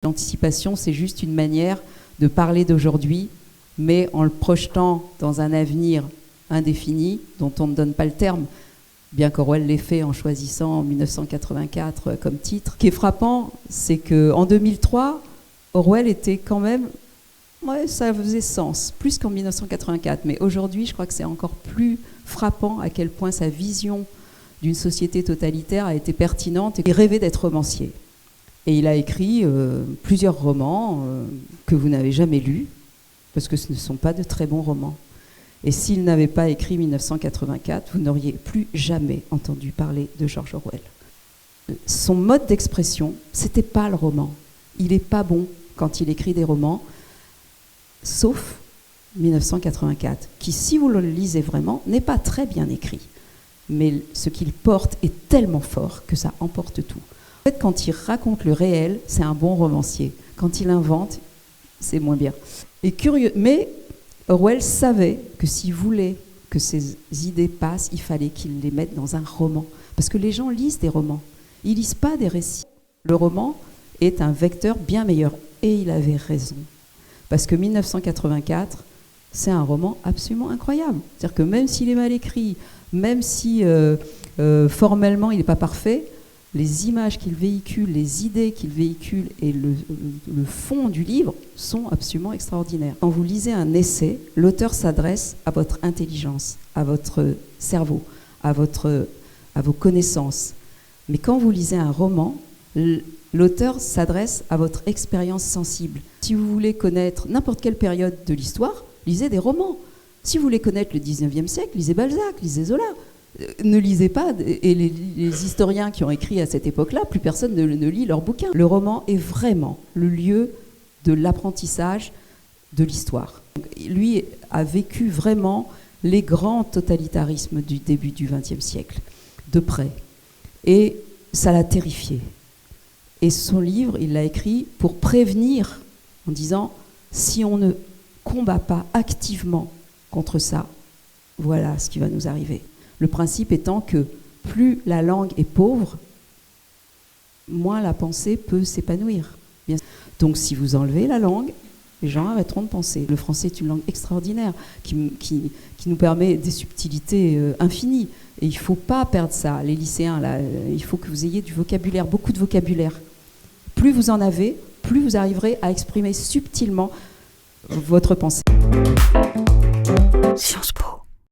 L'anticipation, c'est juste une manière de parler d'aujourd'hui, mais en le projetant dans un avenir indéfini, dont on ne donne pas le terme, bien qu'Orwell l'ait fait en choisissant 1984 comme titre. Ce qui est frappant, c'est qu'en 2003, Orwell était quand même... Ouais, ça faisait sens, plus qu'en 1984. Mais aujourd'hui, je crois que c'est encore plus frappant à quel point sa vision d'une société totalitaire a été pertinente et il rêvait d'être romancier. Et il a écrit plusieurs romans que vous n'avez jamais lus, parce que ce ne sont pas de très bons romans. Et s'il n'avait pas écrit 1984, vous n'auriez plus jamais entendu parler de George Orwell. Son mode d'expression, c'était pas le roman. Il n'est pas bon quand il écrit des romans, sauf 1984, qui, si vous le lisez vraiment, n'est pas très bien écrit. Mais ce qu'il porte est tellement fort que ça emporte tout. En fait, quand il raconte le réel, c'est un bon romancier. Quand il invente, c'est moins bien. Et curieux, mais Orwell savait que s'il voulait que ses idées passent, il fallait qu'il les mette dans un roman. Parce que les gens lisent des romans. Ils lisent pas des récits. Le roman est un vecteur bien meilleur. Et il avait raison. Parce que 1984, c'est un roman absolument incroyable. C'est-à-dire que même s'il est mal écrit, même si formellement il n'est pas parfait, les images qu'il véhicule, les idées qu'il véhicule et le fond du livre sont absolument extraordinaires. Quand vous lisez un essai, l'auteur s'adresse à votre intelligence, à votre cerveau, à vos connaissances. Mais quand vous lisez un roman, l'auteur s'adresse à votre expérience sensible. Si vous voulez connaître n'importe quelle période de l'histoire, lisez des romans. Si vous voulez connaître le 19e siècle, lisez Balzac, lisez Zola. Ne lisez pas, et les historiens qui ont écrit à cette époque-là, plus personne ne lit leurs bouquins. Le roman est vraiment le lieu de l'apprentissage de l'histoire. Lui a vécu vraiment les grands totalitarismes du début du XXe siècle, de près. Et ça l'a terrifié. Et son livre, il l'a écrit pour prévenir, en disant, si on ne combat pas activement contre ça, voilà ce qui va nous arriver. Le principe étant que plus la langue est pauvre, moins la pensée peut s'épanouir. Donc si vous enlevez la langue, les gens arrêteront de penser. Le français est une langue extraordinaire qui nous permet des subtilités infinies. Et il ne faut pas perdre ça. Les lycéens, là, il faut que vous ayez du vocabulaire, beaucoup de vocabulaire. Plus vous en avez, plus vous arriverez à exprimer subtilement votre pensée. Sciences Po.